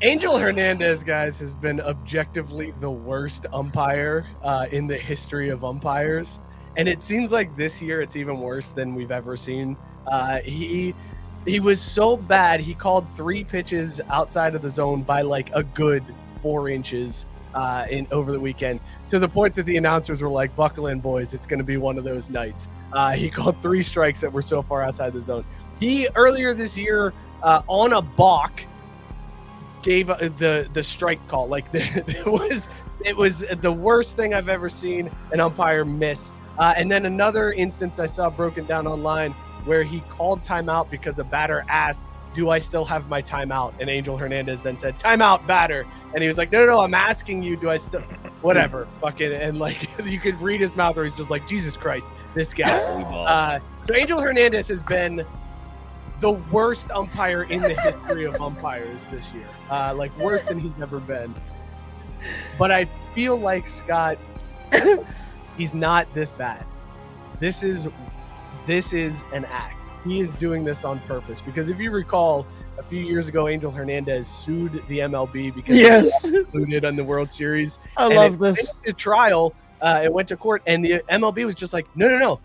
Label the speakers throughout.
Speaker 1: Angel Hernandez, guys, has been objectively the worst umpire in the history of umpires. And it seems like this year it's even worse than we've ever seen. He was so bad, he called 3 pitches outside of the zone by like a good 4 inches over the weekend, to the point that the announcers were like, buckle in, boys, it's going to be one of those nights. He called 3 strikes that were so far outside the zone. He, earlier this year, on a balk, gave the strike call. Like it was the worst thing I've ever seen an umpire miss. And then another instance I saw broken down online where he called timeout because a batter asked, do I still have my timeout? And Angel Hernandez then said, timeout, batter. And he was like, no, I'm asking you, do I still, whatever, fucking, and like, you could read his mouth where he's just like, Jesus Christ, this guy. So Angel Hernandez has been the worst umpire in the history of umpires this year. Like, worse than he's ever been. But I feel like, Scott, he's not this bad. This is an act. He is doing this on purpose. Because if you recall, a few years ago, Angel Hernandez sued the MLB because he was included on the World Series.
Speaker 2: I love this.
Speaker 1: It went to trial. It went to court, and the MLB was just like, no.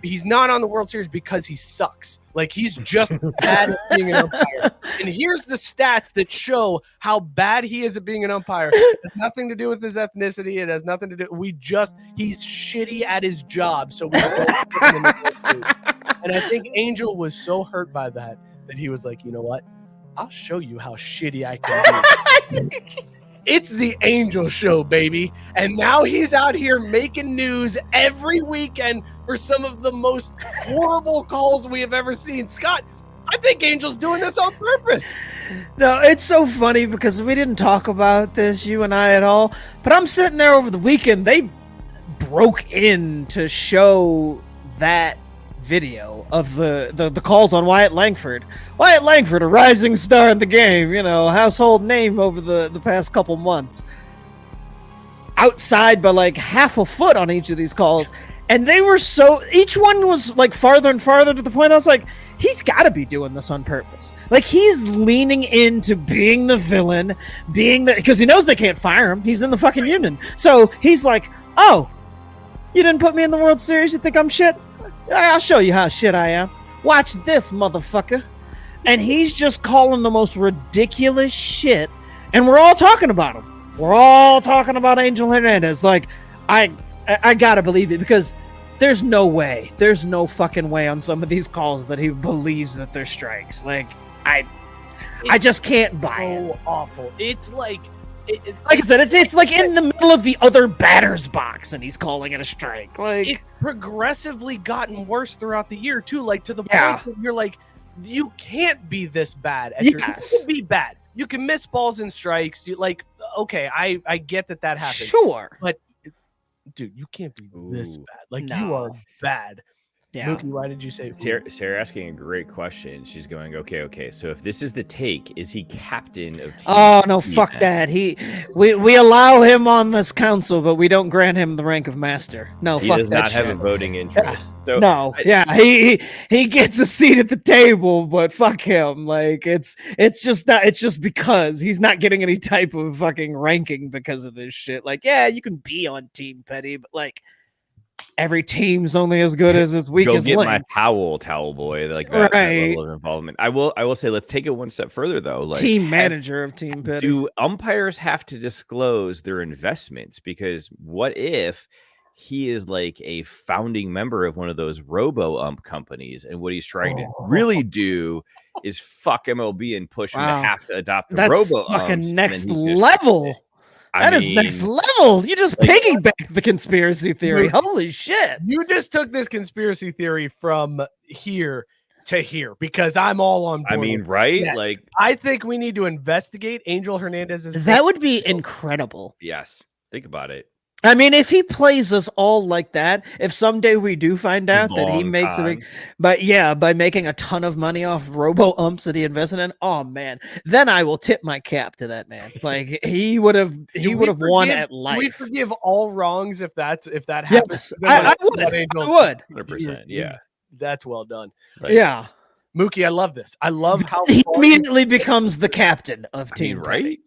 Speaker 1: He's not on the World Series because he sucks. Like, he's just bad at being an umpire. And here's the stats that show how bad he is at being an umpire. It has nothing to do with his ethnicity. It has nothing to do. He's shitty at his job. So we don't put him in the World Series. And I think Angel was so hurt by that he was like, you know what? I'll show you how shitty I can be. It's the Angel Show, baby. And now he's out here making news every weekend for some of the most horrible calls we have ever seen. Scott, I think Angel's doing this on purpose.
Speaker 2: No, it's so funny because we didn't talk about this, you and I, at all. But I'm sitting there over the weekend. They broke in to show that video of the calls on Wyatt Langford. Wyatt Langford, a rising star in the game, household name over the past couple months. Outside by like half a foot on each of these calls. And they were each one was like farther and farther, to the point I was like, he's got to be doing this on purpose. Like, he's leaning into being the villain, because he knows they can't fire him. He's in the fucking union. So he's like, oh, you didn't put me in the World Series? You think I'm shit? I'll show you how shit I am. Watch this, motherfucker. And he's just calling the most ridiculous shit, and we're all talking about him. We're all talking about Angel Hernandez. Like, I gotta believe it, because there's no fucking way on some of these calls that he believes that they're strikes. Like, I just can't buy it.
Speaker 1: So awful. It's like,
Speaker 2: like I said, it's like in the middle of the other batter's box, and he's calling it a strike. Like,
Speaker 1: it's progressively gotten worse throughout the year too. Like, to the point where you're like, you can't be this bad. You can be bad. You can miss balls and strikes. You like, okay, I get that happens.
Speaker 2: Sure,
Speaker 1: but dude, you can't be this bad. Like, you are bad. Yeah. Mookie, why did you say
Speaker 3: Sarah asking a great question. She's going, okay. So if this is the take, is he captain of team?
Speaker 2: Oh no, fuck that. We allow him on this council, but we don't grant him the rank of master. No,
Speaker 3: he
Speaker 2: fuck
Speaker 3: does
Speaker 2: that
Speaker 3: not
Speaker 2: shit.
Speaker 3: have a voting interest. So
Speaker 2: no, he gets a seat at the table, but fuck him. Like, it's just because he's not getting any type of fucking ranking because of this shit. Like, yeah, you can be on Team Petty, but like, every team's only as good as its weakest link.
Speaker 3: Go get my towel boy. Like, that level of involvement. I will say, let's take it one step further though. Like,
Speaker 2: team manager of Team Petty.
Speaker 3: Do umpires have to disclose their investments? Because what if he is like a founding member of one of those robo-ump companies, and what he's trying to really do is fuck MLB and push him to have to adopt the robo-umps.
Speaker 2: That's fucking next level. That is next level. You just piggyback the conspiracy theory. Holy shit.
Speaker 1: You just took this conspiracy theory from here to here, because I'm all on board.
Speaker 3: I mean, right?
Speaker 1: Yeah.
Speaker 3: Like,
Speaker 1: I think we need to investigate Angel Hernandez's.
Speaker 2: That would be incredible.
Speaker 3: Yes. Think about it.
Speaker 2: I mean, if he plays us all like that, if someday we do find out that he makes by making a ton of money off robo umps that he invested in, oh man, then I will tip my cap to that man. Like, he would have won at life.
Speaker 1: We forgive all wrongs if that happens.
Speaker 2: Yes, I would.
Speaker 3: 100%. Yeah.
Speaker 1: That's well done.
Speaker 3: Like,
Speaker 2: yeah.
Speaker 1: Mookie, I love this. I love how
Speaker 2: He
Speaker 1: far
Speaker 2: immediately becomes the captain of Team
Speaker 3: right?
Speaker 2: Petty.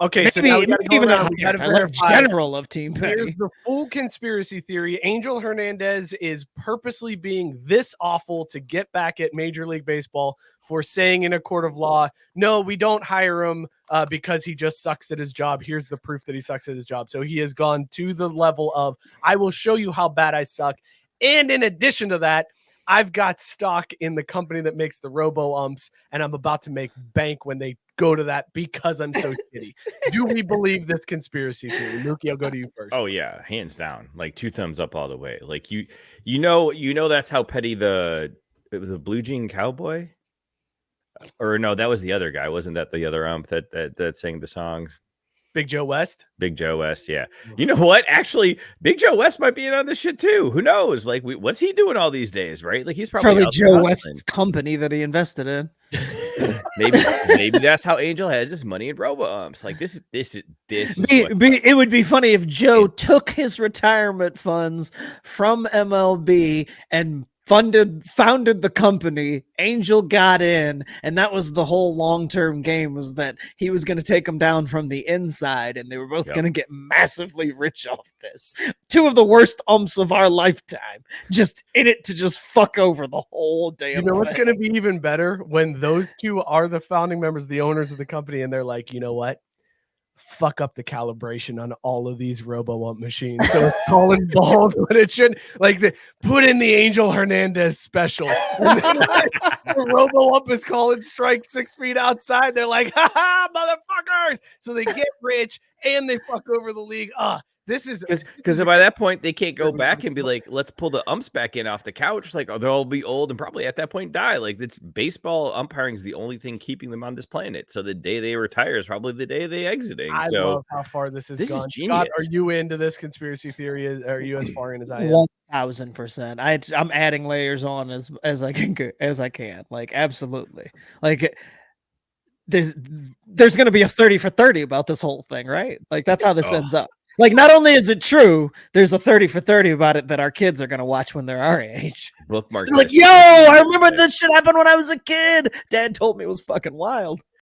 Speaker 1: Okay, so now we gotta go
Speaker 2: even
Speaker 1: around. We gotta
Speaker 2: like
Speaker 1: verify.
Speaker 2: general of Team
Speaker 1: Here's
Speaker 2: Petty.
Speaker 1: the full conspiracy theory. Angel Hernandez is purposely being this awful to get back at Major League Baseball for saying in a court of law, no, we don't hire him because he just sucks at his job. Here's the proof that he sucks at his job. So he has gone to the level of, I will show you how bad I suck. And in addition to that, I've got stock in the company that makes the robo umps, and I'm about to make bank when they go to that because I'm so shitty. Do we believe this conspiracy theory? Mookie, I'll go to you first.
Speaker 3: Oh yeah, hands down. Like 2 thumbs up all the way. Like you know that's how petty it was a Blue Jean Cowboy? Or no, that was the other guy. Wasn't that the other ump that sang the songs?
Speaker 1: Big Joe West?
Speaker 3: Big Joe West, yeah. You know what? Actually, Big Joe West might be in on this shit too. Who knows? Like, what's he doing all these days, right? Like, he's probably
Speaker 2: Joe West's company that he invested in.
Speaker 3: maybe that's how Angel has his money in robo umps. Like, this is
Speaker 2: it would be funny if Joe took his retirement funds from MLB and founded the company. Angel got in, and that was the whole long-term game, was that he was going to take them down from the inside, and they were both going to get massively rich off this. 2 of the worst umps of our lifetime, just in it to just fuck over the whole damn
Speaker 1: You know what's
Speaker 2: thing.
Speaker 1: going to be even better? When those 2 are the founding members, the owners of the company, and they're like, you know what? Fuck up the calibration on all of these robo ump machines. So it's calling balls when it shouldn't. Like, put in the Angel Hernandez special. And then, like, the robo ump is calling strike 6 feet outside. They're like, ha ha, motherfuckers. So they get rich and they fuck over the league. This is
Speaker 3: because by that point they can't go back and be like, let's pull the umps back in off the couch. Like, they'll be old and probably at that point die. Like, it's baseball umpiring is the only thing keeping them on this planet. So the day they retire is probably the day they exiting.
Speaker 1: I love how far this has gone.
Speaker 3: Is genius.
Speaker 1: Scott, are you into this conspiracy theory? Are you as far in as I am?
Speaker 2: 1000%. I'm adding layers on as I can. Like, absolutely. Like, there's going to be a 30 for 30 about this whole thing, right? Like, that's how this ends up. Like, not only is it true, there's a 30 for 30 about it that our kids are going to watch when they're our age.
Speaker 3: Bookmark.
Speaker 2: Like, yo, I remember this shit happened when I was a kid. Dad told me it was fucking wild.